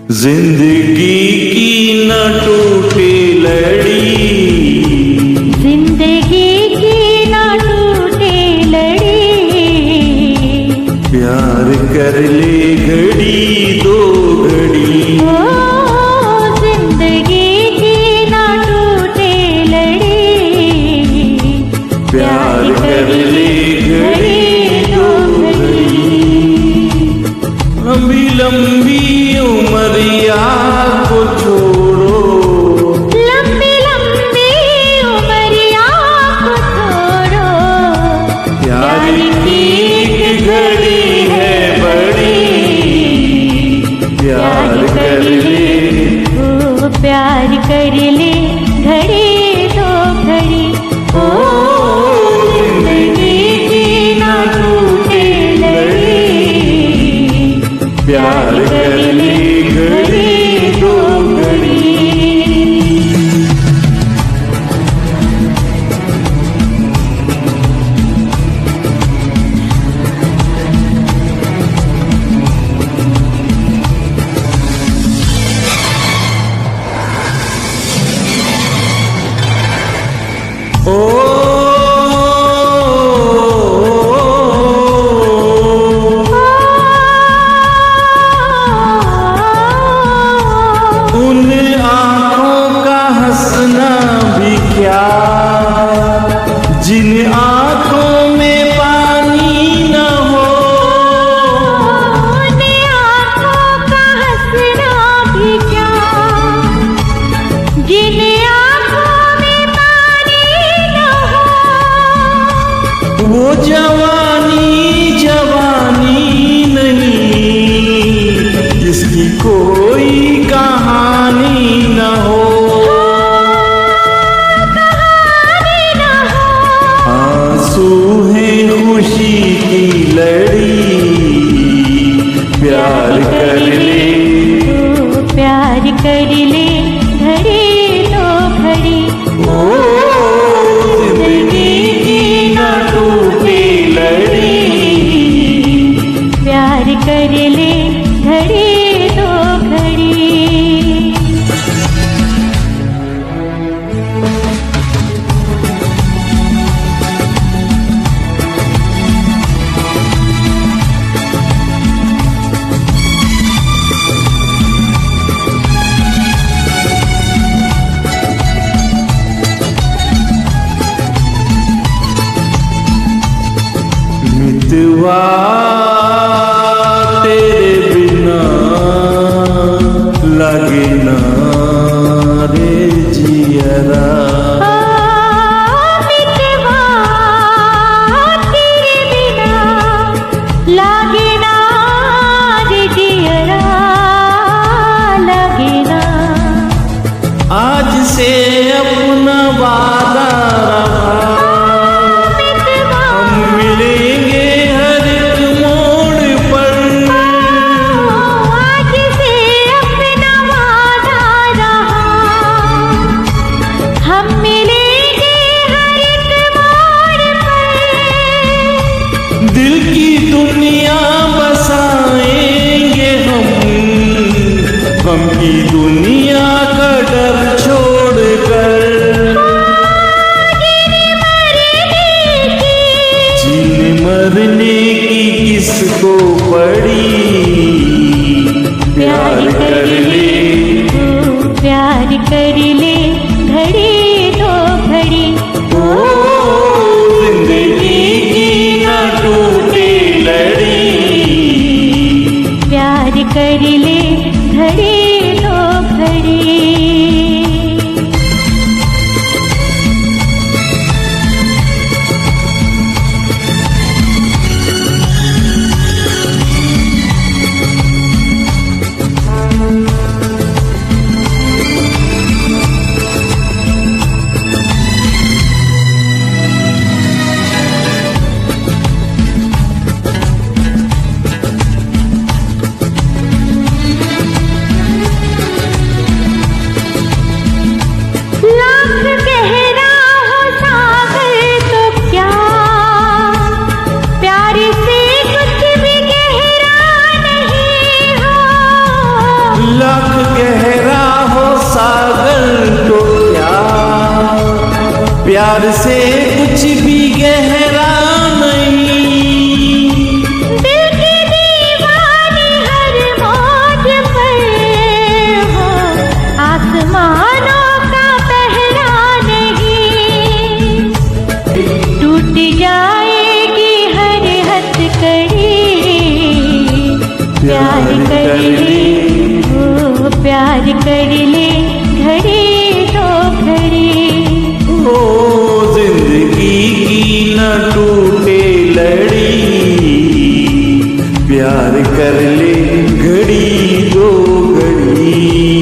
जिंदगी की न टूटे लड़ी, जिंदगी की ना टूटे लड़ी, प्यार कर ले घड़ी दो घड़ी। ओ जिंदगी की ना टूटे लड़ी, प्यार कर ले घड़ी दो घड़ी। लंबी लंबी उमरिया को छोड़ो, लंबी लंबी उमरिया को छोड़ो, प्यार की एक घड़ी है बड़ी, प्यार कर ले। ओ प्यार कर ले घड़ी दो घड़ी, ओ जिंदगी की ना टूटे लड़ी, प्यार कर ले घड़ी दो घड़ी। उन आँखों का हंसना भी क्या, जिन आँखों में पानी न हो। उन आँखों का हंसना भी क्या, जिन आँखों में पानी न हो। वो जवानी जवानी नहीं, जिसकी कोई कहानी न हो। आंसू है खुशी की लड़ी, प्यार कर ले। ओ प्यार कर ले घड़ी दो घड़ी, ओ जिंदगी की न टूटे लड़ी, प्यार कर ले घड़ी दो घड़ी। मितवा तेरे बिना लगे ना रे जियरा। मितवा तेरे बिना लागे ना रे जियरा, लागे ना। आज से अपना वादा रहा, हम मिलेंगे हर एक मोड़ पर। आज से अपना वादा रहा, हम मिलेंगे हर एक मोड़ पर। दिल की दुनिया बसाएंगे हम की दुनिया का डर छोड़कर। जीने मरने की किसको पड़ी, प्यार कर ले। ओ प्यार कर ले घड़ी दो घड़ी, ओ जिंदगी की न टूटे लड़ी, प्यार कर ले घड़ी दो घड़ी। प्यार से कुछ भी गहरा नहीं। दिल की दीवानी हर मौज पर हो, आसमानों का पहरा नहीं। टूट जाएगी हर हथकड़ी, प्यार कर ले, ओ प्यार कर ले घड़ी दो घड़ी। ओ जिंदगी की न टूटे लड़ी, प्यार कर ले घड़ी दो घड़ी।